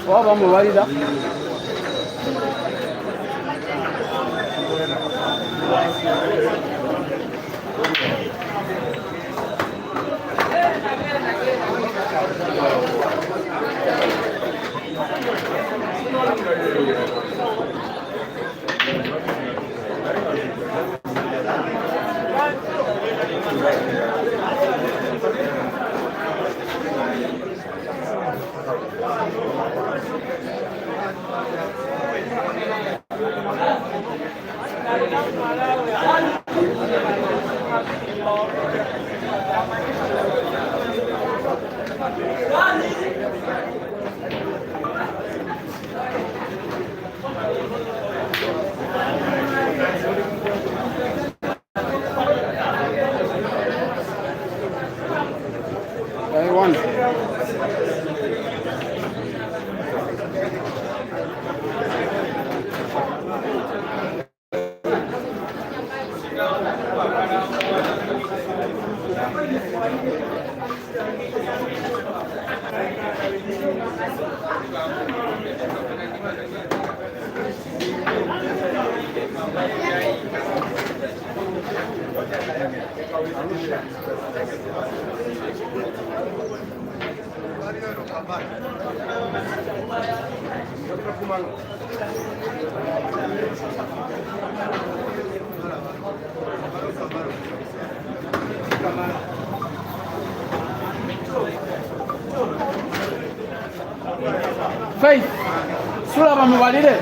Vamos, válida. Faith, sura bamubalire.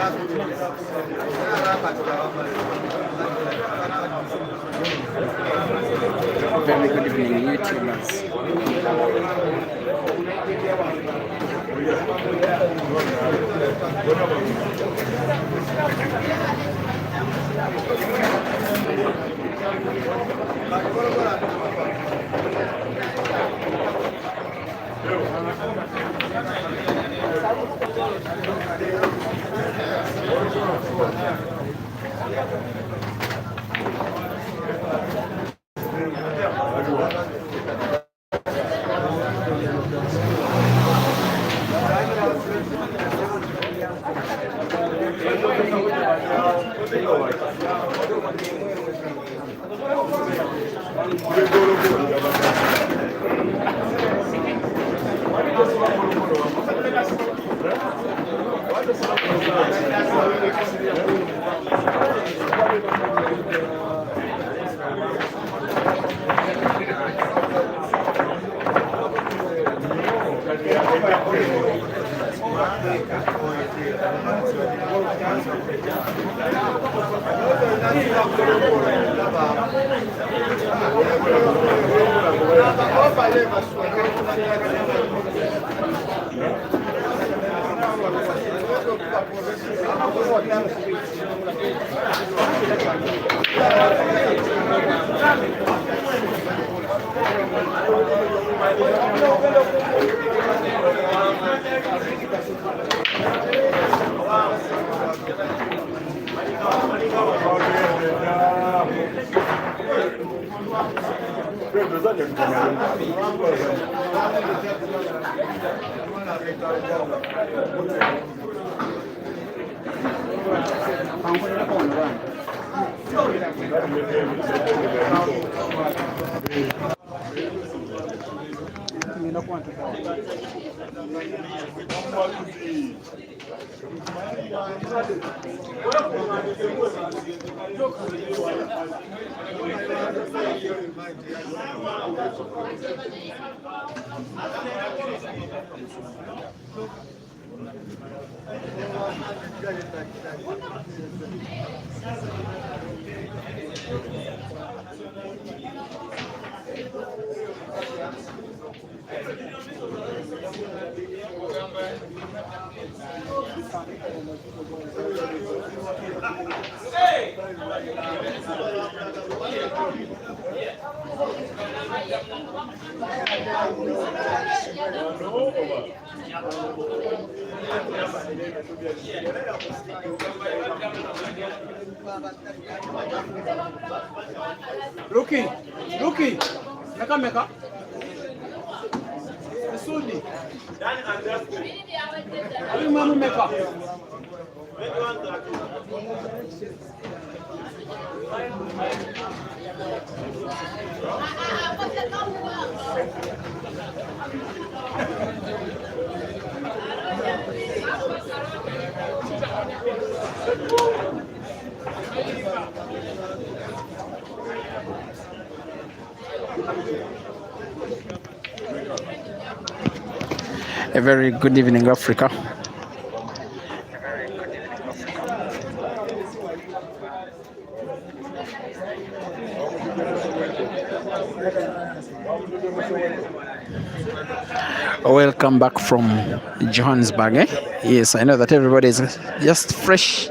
Very good evening, YouTubers. Luki, meka. Sudi. Huyu mama meka. A very good evening, Africa. Welcome back from Johannesburg. Yes, I know that everybody is just fresh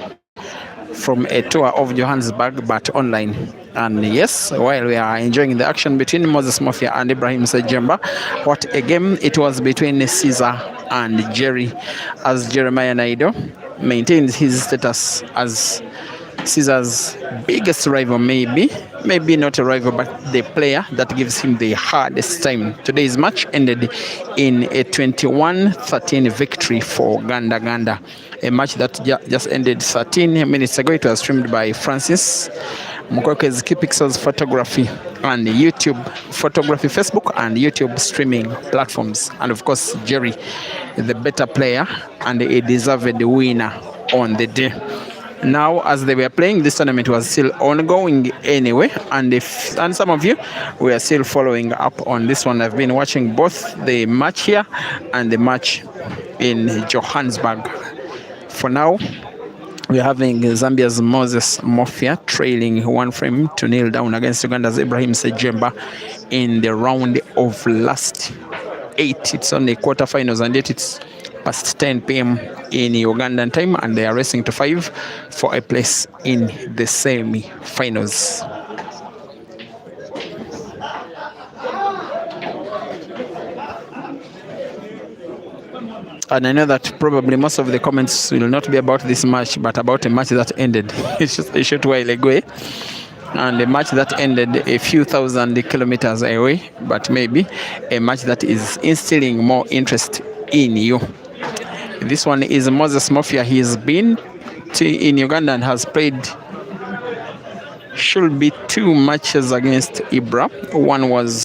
from a tour of Johannesburg, but online. And yes, while we are enjoying the action between Moses Mafia and Ibrahim Sejemba, what a game it was between Caesar and Jerry, as Jeremiah Naido maintains his status as Caesar's biggest rival, maybe not a rival, but the player that gives him the hardest time. Today's match ended in a 21-13 victory for Ganda, a match that just ended 13 minutes ago. It was streamed by Francis Mukweke's Kipixel's photography and YouTube photography, Facebook and YouTube streaming platforms, and of course Jerry, the better player and a deserved winner on the day. Now, as they were playing, this tournament was still ongoing anyway, and some of you were still following up on this one. I've been watching both the match here and the match in Johannesburg. For now, We're having Zambia's Moses Mafia trailing 1-0 down against Uganda's Ibrahim Sejemba in the round of last 8. It's on the quarterfinals, and yet it's past 10 p.m. in Ugandan time, and they are racing to 5 for a place in the semi-finals. And I know that probably most of the comments will not be about this match, but about a match that ended a short while ago. And a match that ended a few thousand kilometers away, but maybe a match that is instilling more interest in you. This one is Moses Mafia. He's been in Uganda and has played, should be 2 matches against IBRA. One was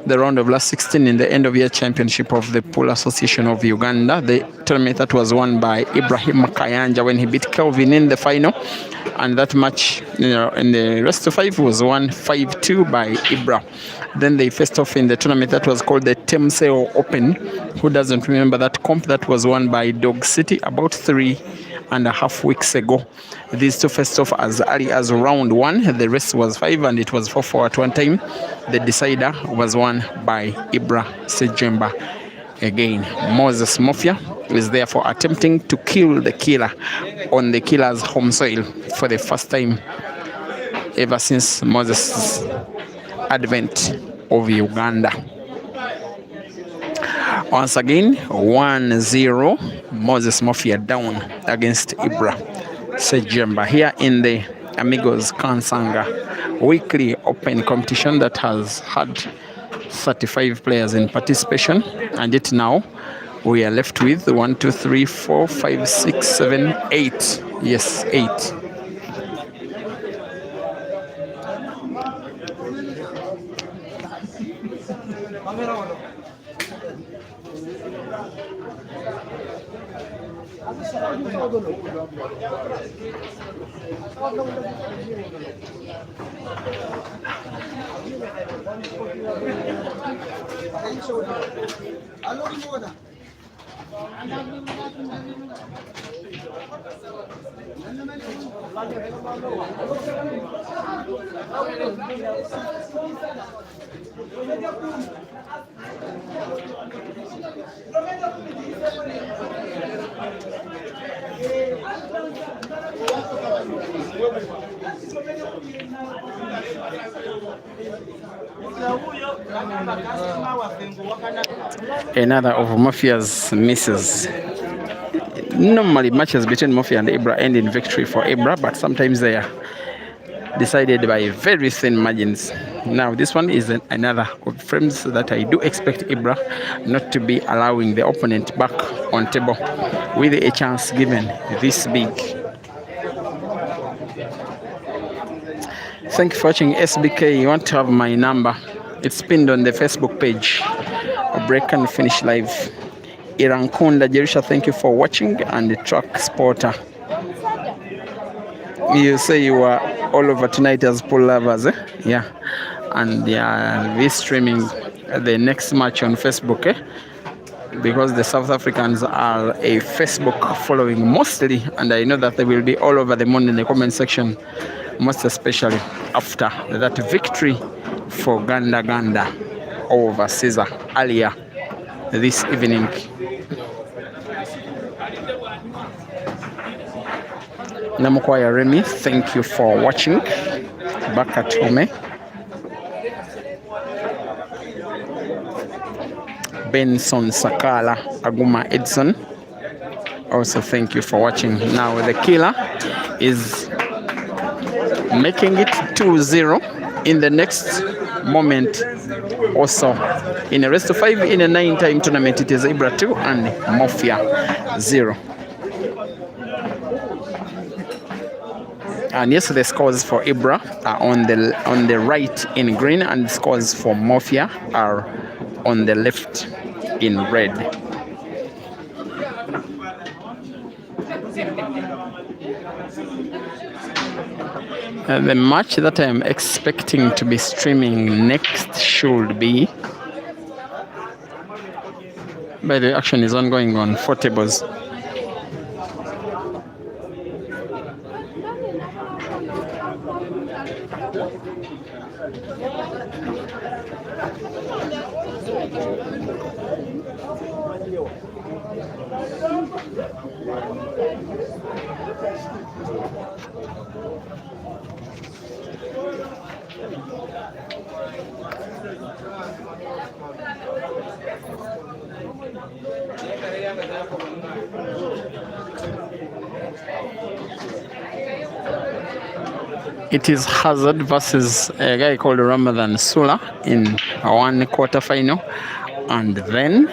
the round of last 16 in the end of year championship of the Pool Association of Uganda. The tournament that was won by Ibrahim Kayanja when he beat Kelvin in the final. And that match, in the rest of 5 was won 5-2 by IBRA. Then they faced off in the tournament that was called the Temseo Open. Who doesn't remember that comp? That was won by Dog City about 3.5 weeks ago. These two faced off as early as round 1. The rest was 5, and it was 4-4 at one time. The decider was won by Ibra Sejemba. Again, Moses Mafia is therefore attempting to kill the killer on the killer's home soil for the first time ever since Moses' advent of Uganda. Once again, 1-0, Moses Mafia down against Ibra Sejemba here in the Amigos Kansanga weekly open competition that has had 35 players in participation, and yet now we are left with 1, 2, 3, 4, 5, 6, 7, 8. Yes, 8. Another of Mafia's misses. Normally matches between Mafia and Ibra end in victory for Ibra, but sometimes they are decided by very thin margins. Now this one is another of frames that I do expect Ibra not to be allowing the opponent back on table with a chance given this big. Thank you for watching SBK. You want to have my number? It's pinned on the Facebook page. Break and finish live. Irankunda Jerusha, thank you for watching, and the Track Sporter. You say you were all over tonight as pool lovers, eh? Yeah. And we're streaming the next match on Facebook, eh? Because the South Africans are a Facebook following mostly, and I know that they will be all over the moon in the comment section, most especially after that victory for Ganda over Caesar earlier this evening. Namukwaya Remy, thank you for watching. Back at home. Benson Sakala Aguma Edson, also thank you for watching. Now the killer is making it 2-0 in the next moment. Also in a rest of 5 in a 9-time tournament, it is Ibra 2 and Mafia 0. And yes, the scores for Ibra are on the right in green, and the scores for Mafia are on the left in red. The match that I'm expecting to be streaming next should be, but the action is ongoing on 4 tables. It is Hazard versus a guy called Ramadan Sula in one quarter final, and then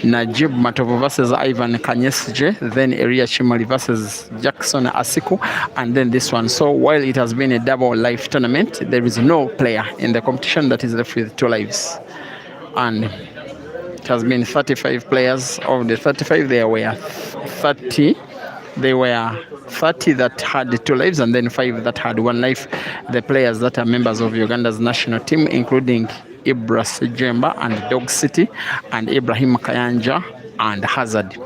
Najib Matovo versus Ivan Kanyesje, then Eria Chimali versus Jackson Asiku, and then this one. So while it has been a double life tournament, there is no player in the competition that is left with 2 lives. And it has been 35 players. Of the 35, there were 30. There were 30 that had 2 lives and then 5 that had 1 life. The players that are members of Uganda's national team, including IBRA Sejemba and Dog City, and Ibrahim Kayanja and Hazard.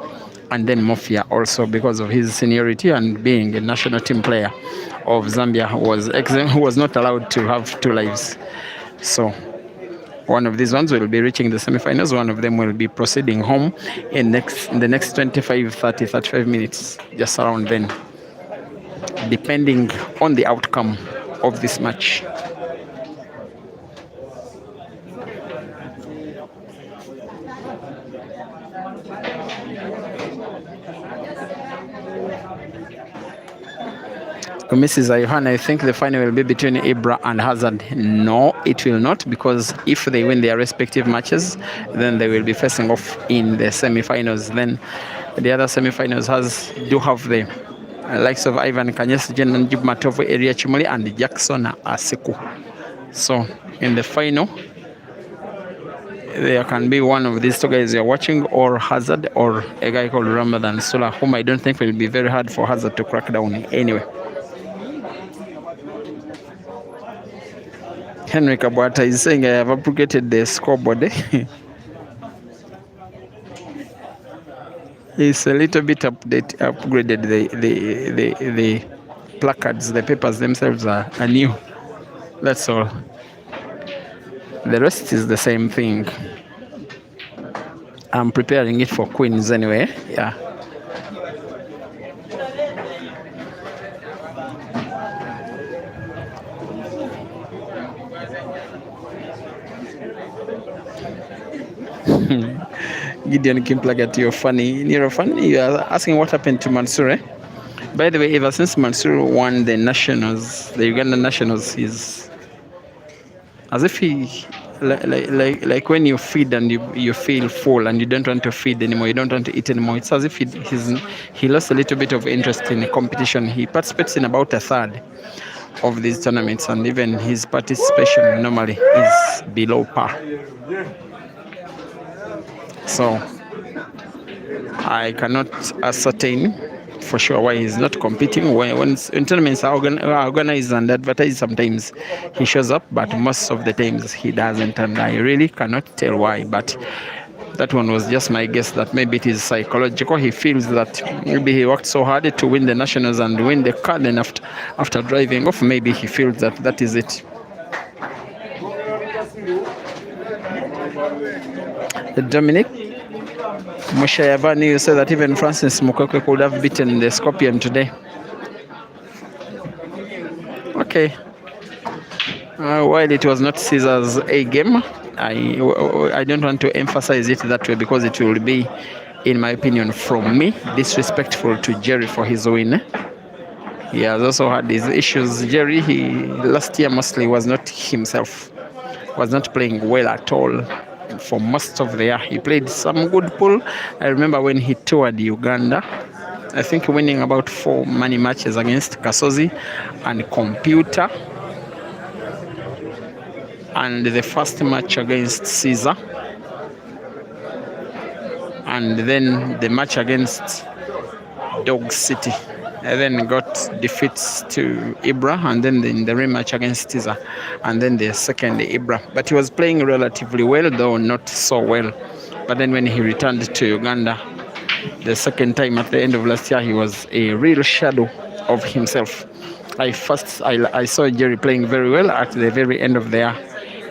And then MOFYA also, because of his seniority and being a national team player of Zambia, who was not allowed to have 2 lives. So one of these ones will be reaching the semifinals. One of them will be proceeding home in the next 25, 30, 35 minutes, just around then, depending on the outcome of this match. Mrs. Ayuhan, I think the final will be between IBRA and Hazard. No, it will not, because if they win their respective matches, then they will be facing off in the semi-finals. Then the other semi-finals do have the likes of Ivan Kanyes, Najib Matovo, Eria Chimoli, and Jackson Asiku. So in the final, there can be one of these 2 guys you're watching, or Hazard, or a guy called Ramadan Sula, whom I don't think will be very hard for Hazard to crack down anyway. Henry Kabwata is saying I have upgraded the scoreboard. It's a little bit upgraded. The placards, the papers themselves are new. That's all. The rest is the same thing. I'm preparing it for Queens anyway. Yeah. Gideon Kimplagat, you're funny. You're funny. You are asking what happened to Mansour. By the way, ever since Mansour won the nationals, the Ugandan nationals, he's as if he like when you feed and you feel full and you don't want to feed anymore, you don't want to eat anymore. It's as if he lost a little bit of interest in the competition. He participates in about 1/3 of these tournaments, and even his participation normally is below par. So I cannot ascertain for sure why he's not competing. When tournaments are organized and advertised, sometimes he shows up, but most of the times he doesn't, and I really cannot tell why. But that one was just my guess, that maybe it is psychological. He feels that maybe he worked so hard to win the nationals and win the car, then after driving off, maybe he feels that is it. Dominic Mushayavani, you said that even Francis Mukwekwe could have beaten the Scorpion today. Okay. While it was not Caesar's A game, I don't want to emphasize it that way, because it will be, in my opinion, from me, disrespectful to Jerry for his win. He has also had his issues. Jerry, last year mostly was not himself, was not playing well at all. For most of the year, he played some good pool. I remember when he toured Uganda, I think winning about 4 money matches against Kasozi and Computer, and the first match against Caesar, and then the match against Dog City. And then got defeats to IBRA, and then in the rematch against Caesar, and then the second IBRA. But he was playing relatively well, though not so well. But then when he returned to Uganda the second time at the end of last year, he was a real shadow of himself. I saw Jerry playing very well at the very end of there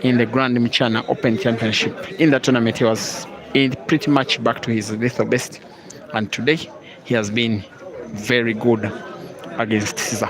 in the Grand Mchana Open Championship. In the tournament, he was pretty much back to his lethal best, and today he has been very good against Caesar.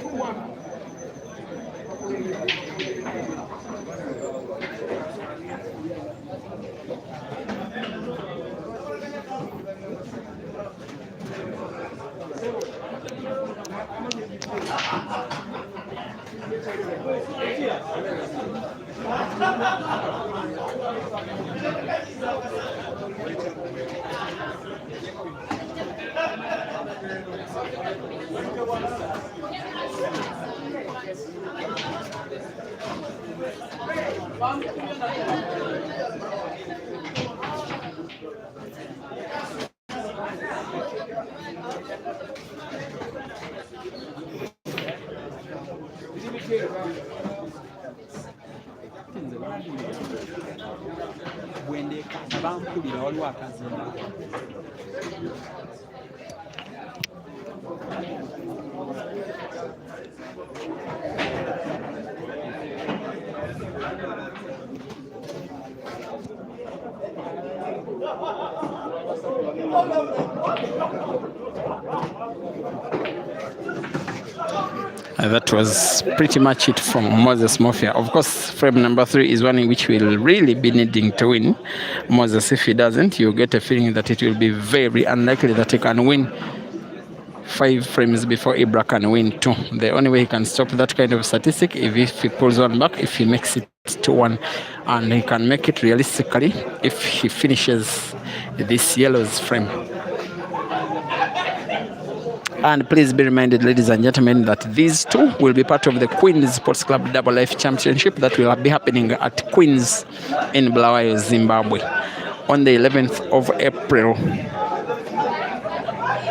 That was pretty much it from Moses Mafia. Of course, frame number 3 is one in which we'll really be needing to win. Moses, if he doesn't, you get a feeling that it will be very unlikely that he can win 5 frames before IBRA can win 2. The only way he can stop that kind of statistic is if he pulls one back, if he makes it to 1. And he can make it realistically if he finishes this yellow's frame. And please be reminded, ladies and gentlemen, that these 2 will be part of the Queens Sports Club Double Life Championship that will be happening at Queens in Bulawayo, Zimbabwe on the 11th of April.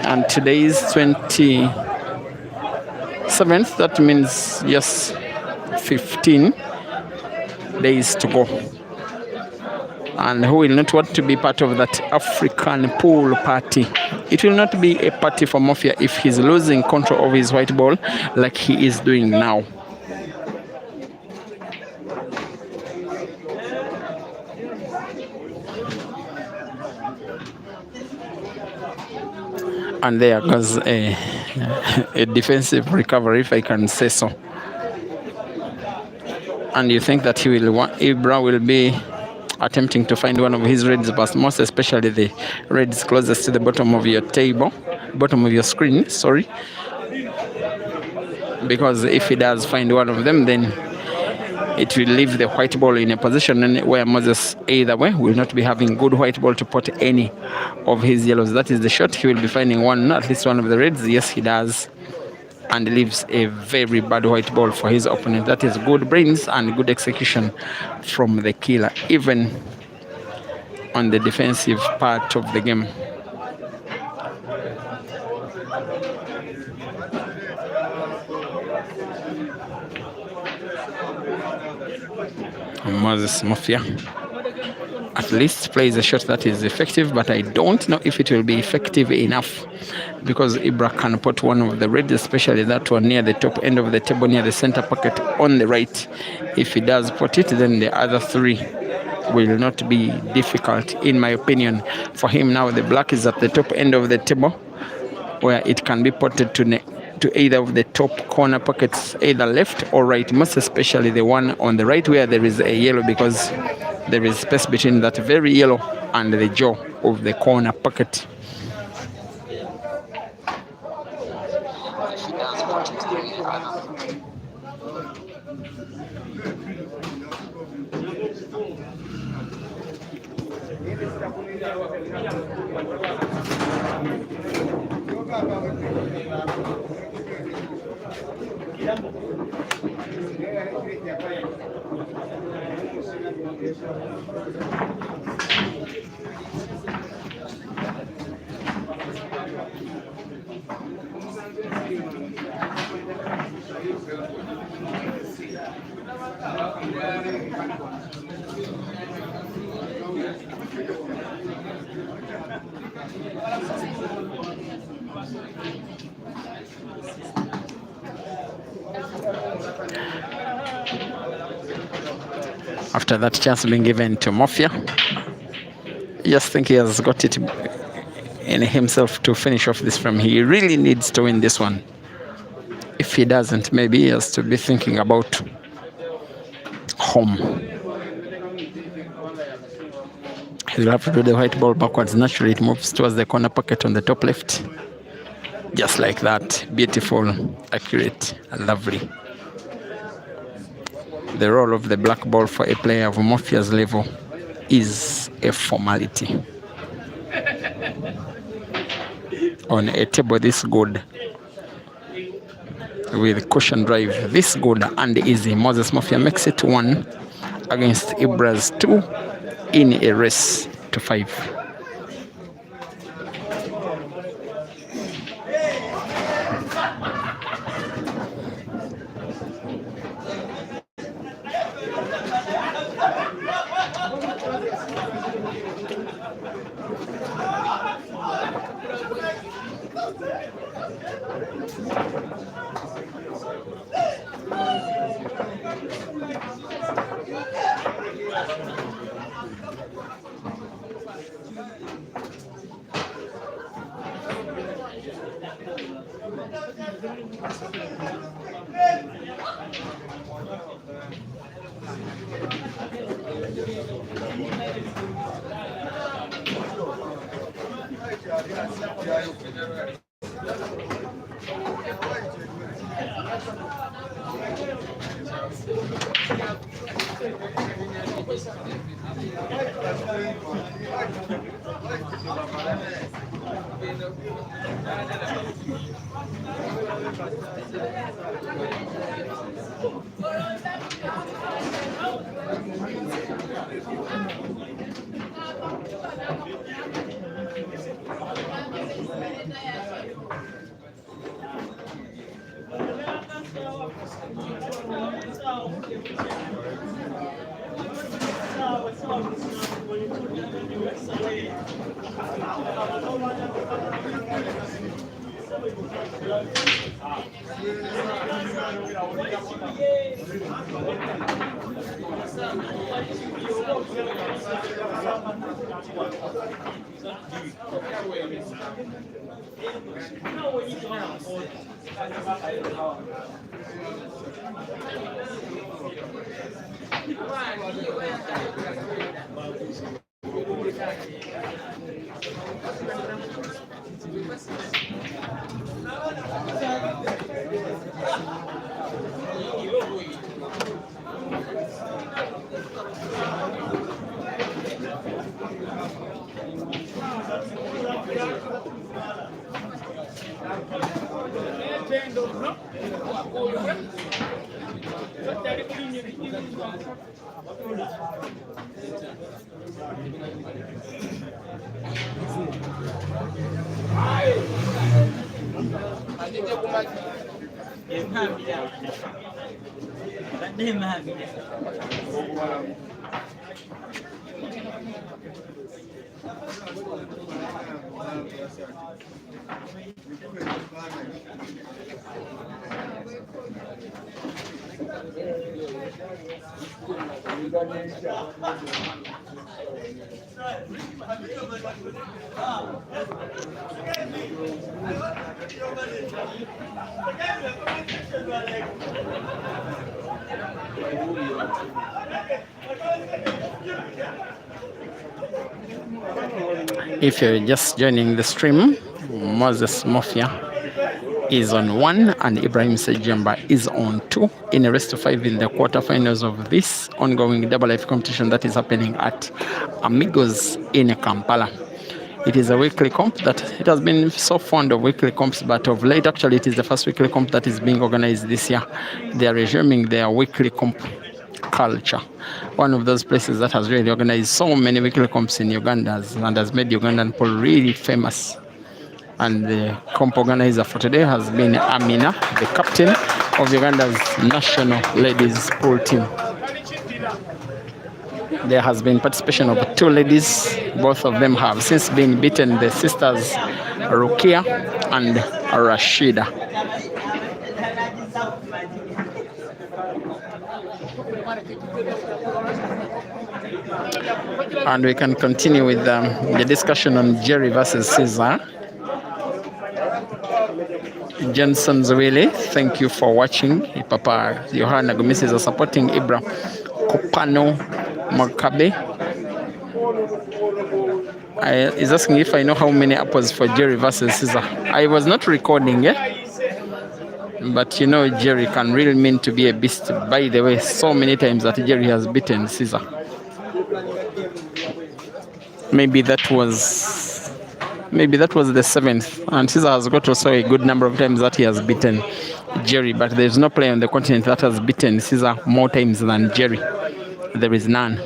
And today is 27th. That means, yes, 15 days to go. And who will not want to be part of that African pool party? It will not be a party for Mafia if he's losing control of his white ball like he is doing now. And there goes a defensive recovery, if I can say so. And you think that IBRA will be attempting to find one of his reds, but most especially the reds closest to the bottom of your screen, sorry. Because if he does find one of them, then it will leave the white ball in a position where Moses, either way, will not be having good white ball to pot any of his yellows. That is the shot. He will be finding one, at least one of the reds. Yes, he does. And leaves a very bad white ball for his opponent. That is good brains and good execution from the killer, even on the defensive part of the game. Moses Mafia at least plays a shot that is effective, but I don't know if it will be effective enough, because IBRA can put one of the reds, especially that one near the top end of the table, near the center pocket on the right. If he does put it, then the other 3 will not be difficult, in my opinion. For him now, the black is at the top end of the table, where it can be potted to either of the top corner pockets, either left or right, most especially the one on the right where there is a yellow, because there is space between that very yellow and the jaw of the corner pocket. After that chance being given to Mafia, I just think he has got it in himself to finish off this frame. He really needs to win this one. If he doesn't, maybe he has to be thinking about home. He'll have to do the white ball backwards. Naturally, it moves towards the corner pocket on the top left. Just like that. Beautiful, accurate, lovely. The role of the black ball for a player of Mafia's level is a formality. On a table this good, with cushion drive this good and easy, Moses Mafia makes it 1 against IBRA's 2 in a race to 5. If you're just joining the stream, Moses Mafia is on 1 and Ibrahim Sejamba is on 2 in a race to 5 in the quarterfinals of this ongoing double life competition that is happening at Amigos in Kampala. It is a weekly comp that it has been so fond of weekly comps, but of late actually it is the first weekly comp that is being organized this year. They are resuming their weekly comp culture. One of those places that has really organized so many weekly comps in Uganda and has made Ugandan pool really famous. And the comp organizer for today has been Amina, the captain of Uganda's national ladies pool team. There has been participation of 2 ladies. Both of them have since been beaten, the sisters Rukia and Rashida. And we can continue with the discussion on Jerry versus Caesar. Johnson Zwele, thank you for watching. Papa Johanna Gomis is supporting IBRA. Kopano Makabe is asking if I know how many apples for Jerry versus Caesar. I was not recording, but you know Jerry can really mean to be a beast. By the way, so many times that Jerry has beaten Caesar. Maybe that was the 7th, and Caesar has got also a good number of times that he has beaten Jerry, but there's no player on the continent that has beaten Caesar more times than Jerry. There is none.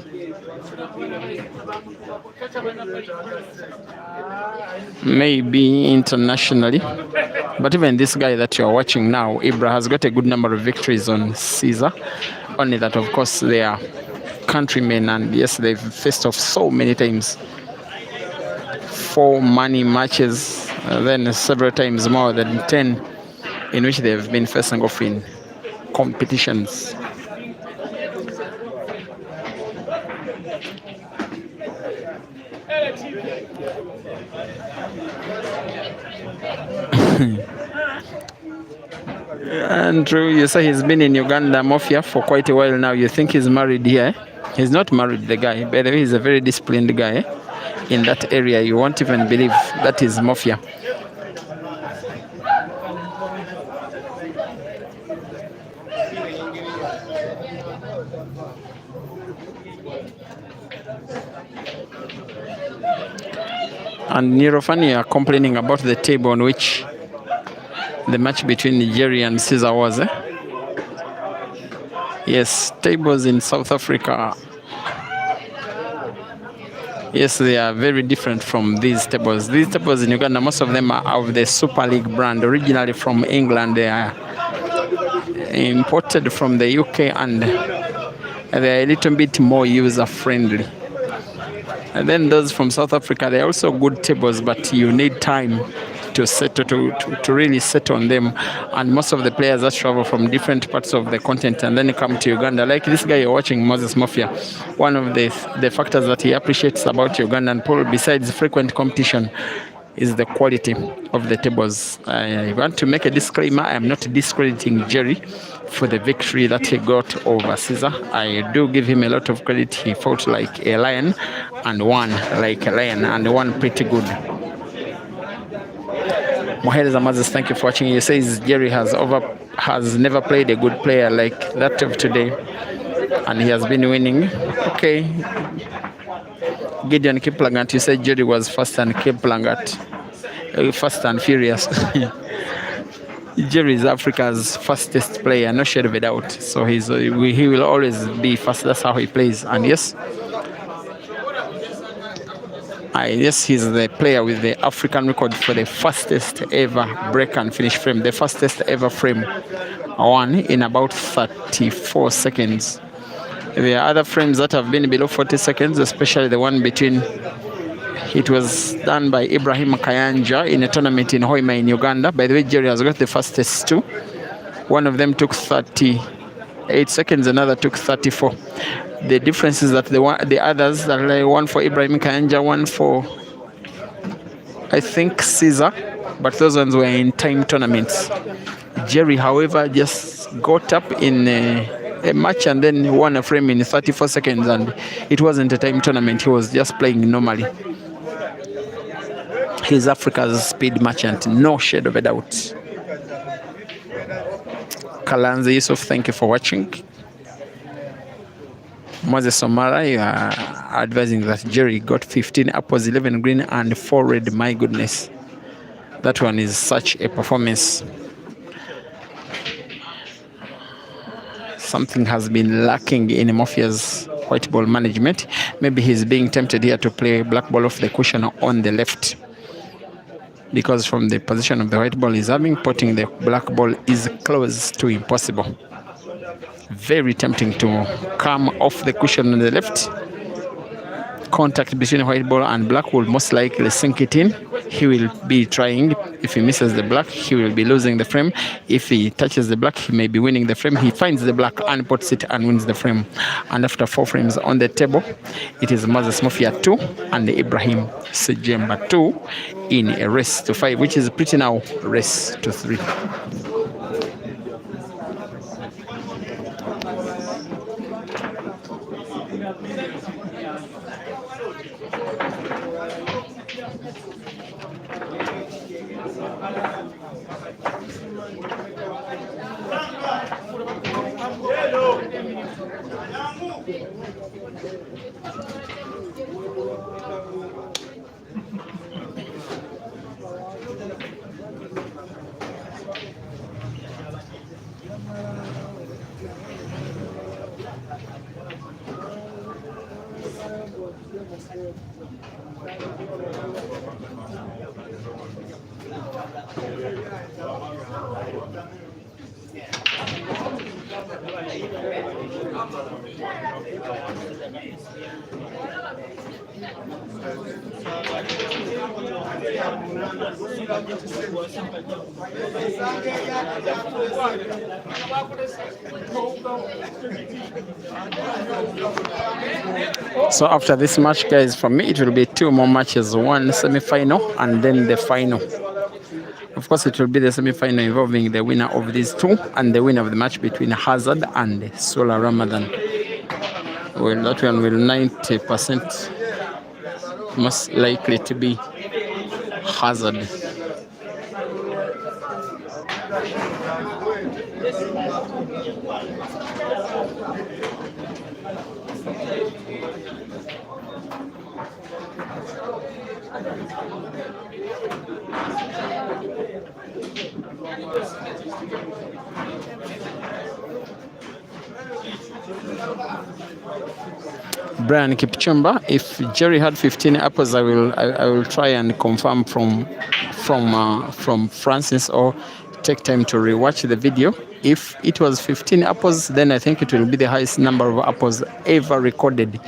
Maybe internationally, but even this guy that you are watching now, IBRA, has got a good number of victories on Caesar. Only that, of course, they are countrymen, and yes, they've faced off so many times. 4 money matches, then several times more than 10 in which they've been facing off in competitions. Andrew, you say he's been in Uganda, Mafia, for quite a while now. You think he's married here? He's not married, the guy. By the way, he's a very disciplined guy. In that area, you won't even believe that is Mafia. And Nirofani are complaining about the table on which the match between Nigeria and Caesar was. Yes, tables in South Africa. Yes, they are very different from these tables. These tables in Uganda, most of them are of the Super League brand, originally from England. They are imported from the UK, and they are a little bit more user-friendly. And then those from South Africa, they're also good tables, but you need time to settle, to really settle on them. And most of the players that travel from different parts of the continent and then come to Uganda, like this guy you're watching, Moses Mafia, one of the factors that he appreciates about Ugandan pool, besides frequent competition, is the quality of the tables. I want to make a disclaimer. I am not discrediting Jerry for the victory that he got over Caesar. I do give him a lot of credit. He fought like a lion and won like a lion, and won pretty good. Mohamed Zamazes, thank you for watching. He says Jerry has never played a good player like that of today, and he has been winning. Okay. Gideon Kiplangat, you said Jerry was fast and Kiplangat fast and furious. Jerry is Africa's fastest player, no shade of a doubt. So he will always be fast. That's how he plays. And yes, he's the player with the African record for the fastest ever break and finish frame. The fastest ever frame won in about 34 seconds. There are other frames that have been below 40 seconds, especially the one between. It was done by Ibrahim Kayanja in a tournament in Hoima in Uganda. By the way, Jerry has got the fastest two. One of them took 38 seconds, another took 34. The difference is that the others, one for Ibrahim Kayanja, one for, I think, Caesar, but those ones were in time tournaments. Jerry, however, just got up in a match and then won a frame in 34 seconds, and it wasn't a time tournament. He was just playing normally. He's Africa's speed merchant, no shade of a doubt. Kalanze Yusuf, thank you for watching. Moses Omara, you are advising that Jerry got 15 apples, 11 green, and 4 red. My goodness. That one is such a performance. Something has been lacking in Mafia's white ball management. Maybe he's being tempted here to play black ball off the cushion on the left, because from the position of the white ball he's having, putting the black ball is close to impossible. Very tempting to come off the cushion on the left. contact between white ball and black will most likely sink it in. He will be trying. If he misses the black, he will be losing the frame. If he touches the black, he may be winning the frame. He finds the black and puts it and wins the frame. And after 4 frames on the table, it is Moses Mafia 2 and Ibrahim Sejemba 2 in a race to 5, which is pretty now race to 3. So after this match, guys, for me it will be 2 more matches, one semi-final and then the final. Of course, it will be the semi-final involving the winner of these 2 and the winner of the match between Hazard and Solar Ramadan. Well, that one will 90% most likely to be Hazard. Brian Kipchumba, if Jerry had 15 apples, I will try and confirm from Francis or take time to rewatch the video. If it was 15 apples, then I think it will be the highest number of apples ever recorded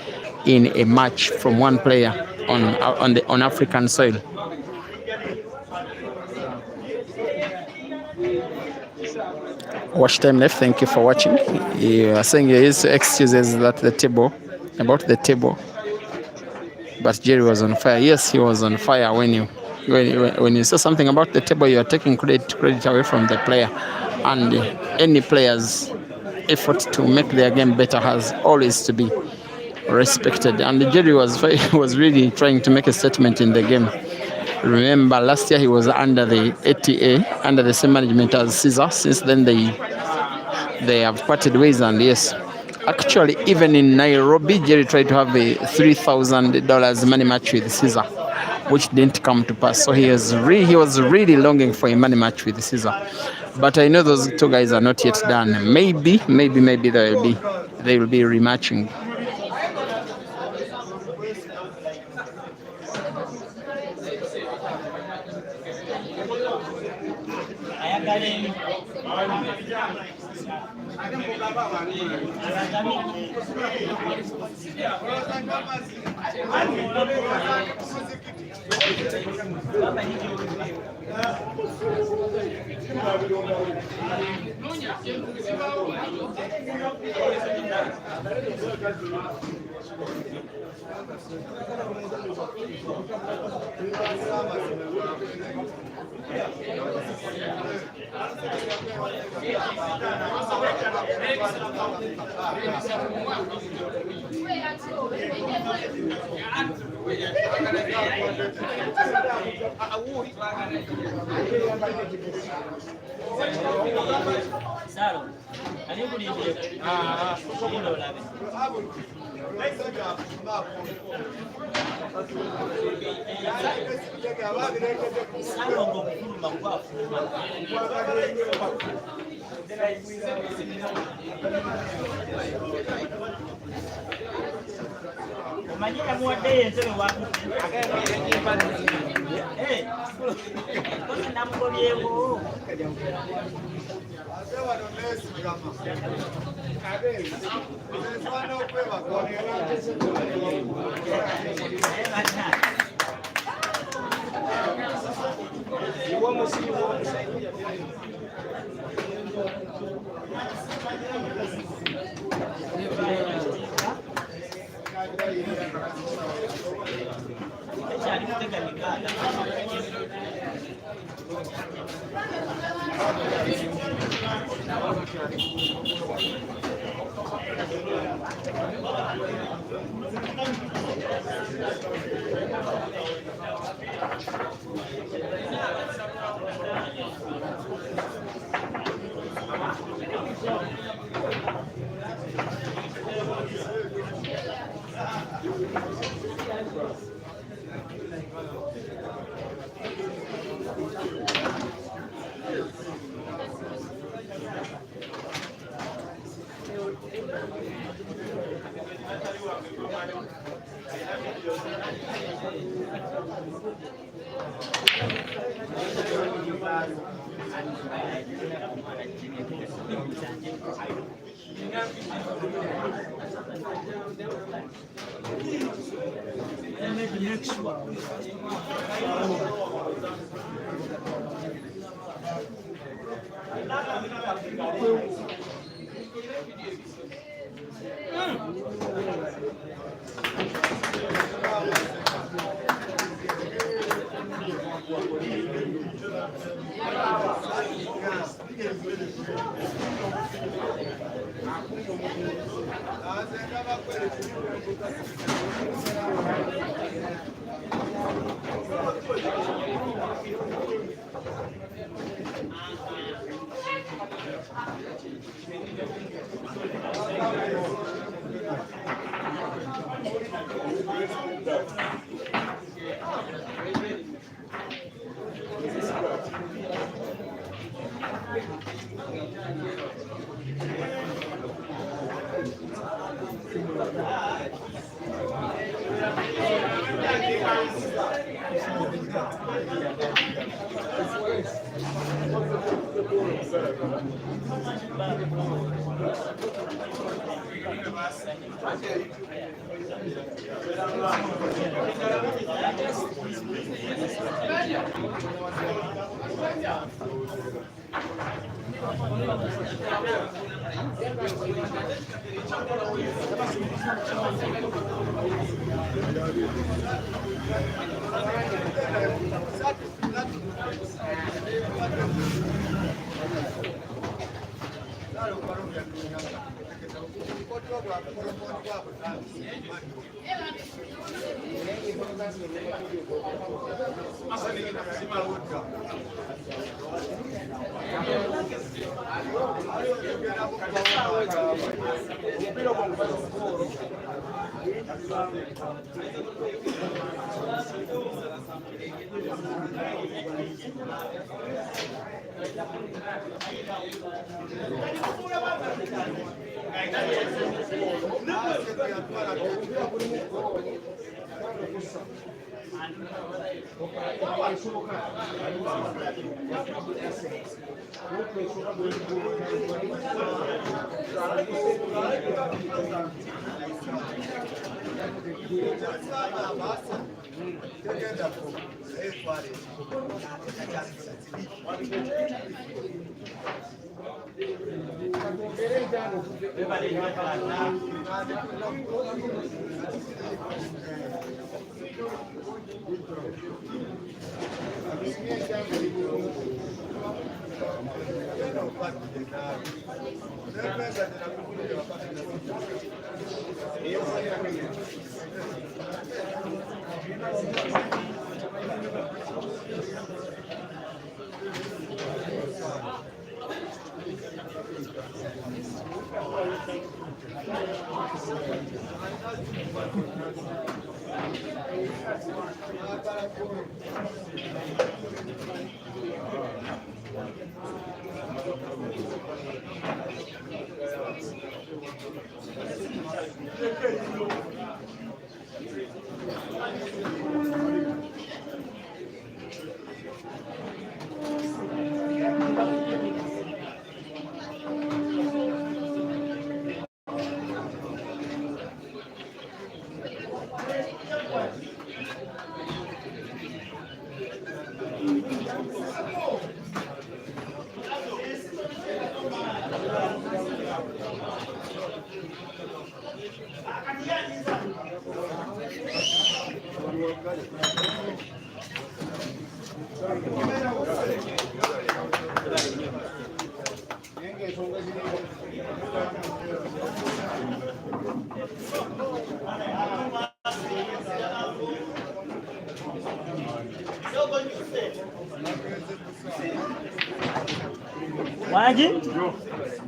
in a match from one player on African soil. Watch time left. Thank you for watching. You are saying his excuses about the table, but Jerry was on fire. Yes, he was on fire. When you say something about the table, you are taking credit away from the player, and any player's effort to make their game better has always to be respected. And Jerry was really trying to make a statement in the game. Remember, last year he was under the ATA, under the same management as Caesar. Since then, they have parted ways, and yes, actually, even in Nairobi, Jerry tried to have a $3,000 money match with Caesar, which didn't come to pass. So he was really longing for a money match with Caesar. But I know those 2 guys are not yet done. Maybe they will be rematching.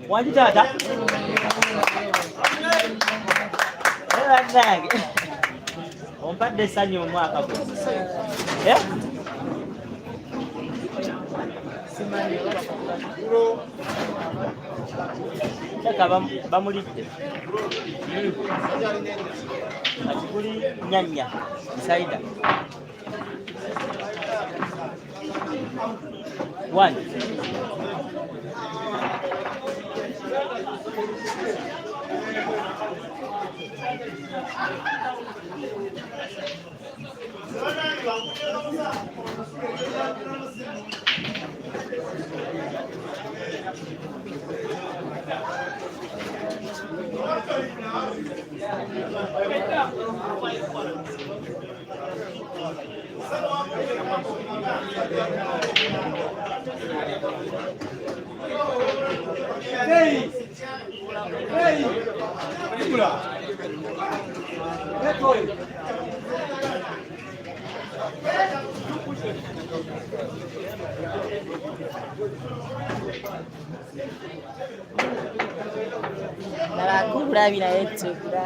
Wanji tata. Ompadde sanyu omwaka gwe. Chaka bamulidde. Kati kuli nyanya cider. One. Hey! Hey! Narakubura birayetukura.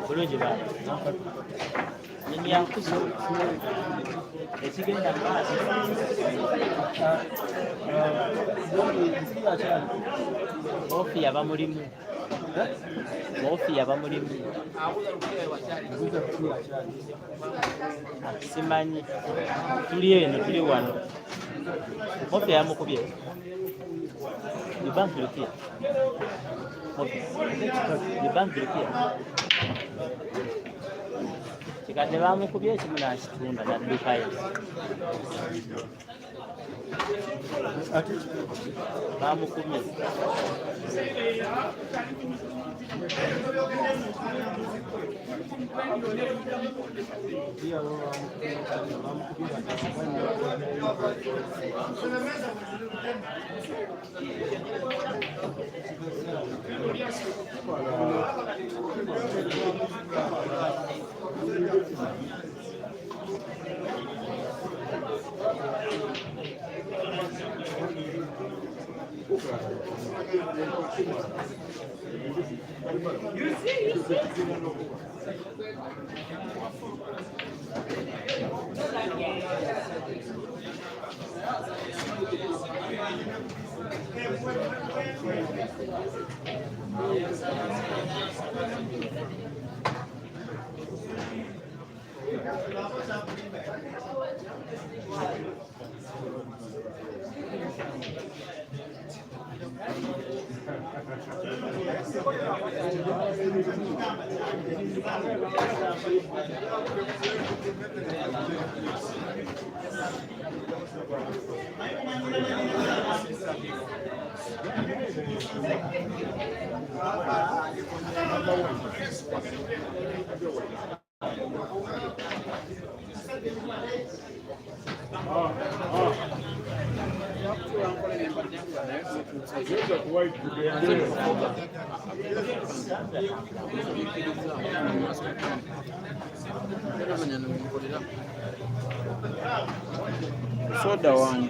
Bulungi baba. Nini yankuzo. Ekigenda maaso. MOFYA bamulimu. MOFYA bamulimu. Simanyi. Tuli eno tuli wano. MOFYA yamukubye. The bank look here. The bank look here. Kikadde bamukubye ekimu n'akitunda n'adduka ye. Bamukubye. Soda one.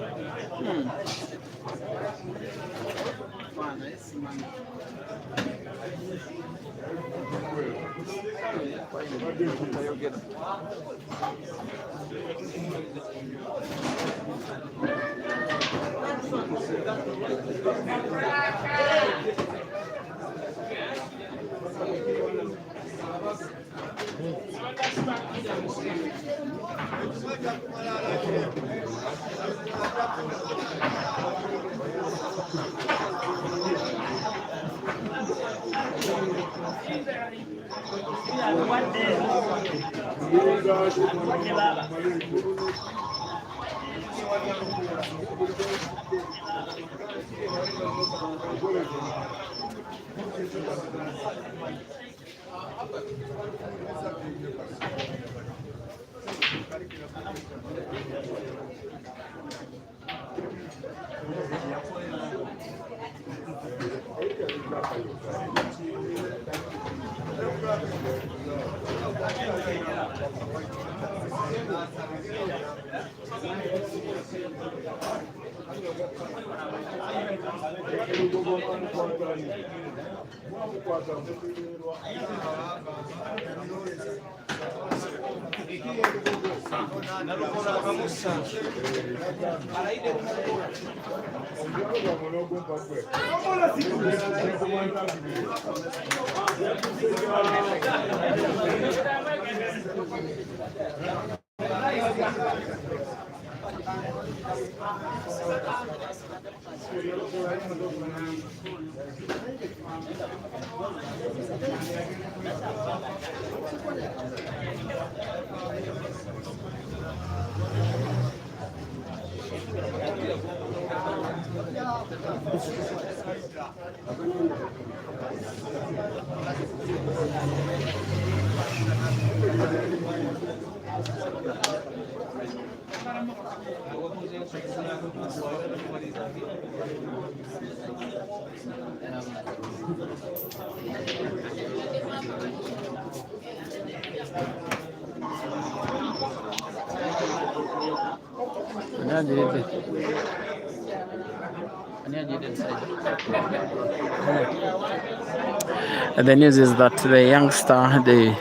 The news is that the youngster, the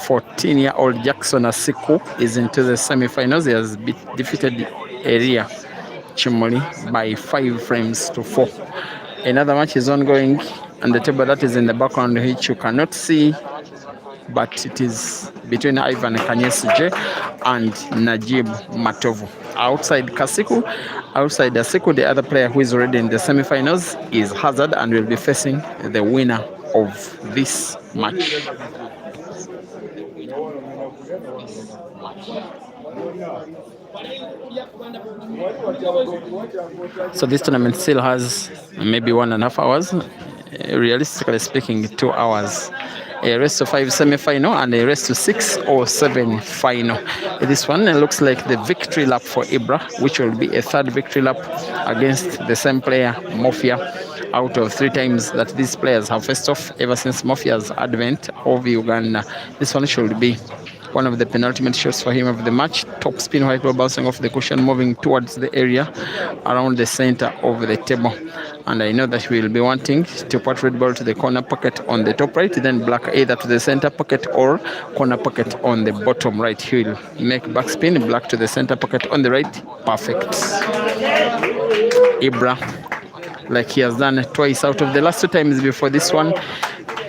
14-year-old Jackson Asiku, is into the semi-finals. He has defeated Eria Chimoli by 5 frames to 4. Another match is ongoing on the table that is in the background, which you cannot see, but it is between Ivan Kanyesije and Najib Matovu. Outside Asiku, the other player who is already in the semi-finals is Hazard and will be facing the winner of this match. So this tournament still has maybe 1.5 hours, realistically speaking 2 hours. A race to 5 semi-final and a race to 6 or 7 final. This one looks like the victory lap for IBRA, which will be a 3rd victory lap against the same player, MOFYA, out of 3 times that these players have faced off ever since MOFYA's advent of Uganda. This one should be one of the penultimate shots for him of the match. Top spin white ball bouncing off the cushion, moving towards the area around the center of the table. And I know that we will be wanting to put red ball to the corner pocket on the top right, then black either to the center pocket or corner pocket on the bottom right. He will make backspin, black to the center pocket on the right. Perfect. IBRA, like he has done twice out of the last 2 times before this one,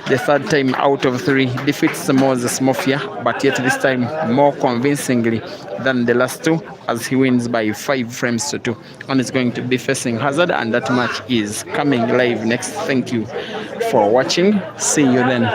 the 3rd time out of 3, defeats Moses Mafia, but yet this time more convincingly than the last 2, as he wins by 5 frames to 2. And is going to be facing Hazard, and that match is coming live next. Thank you for watching. See you then.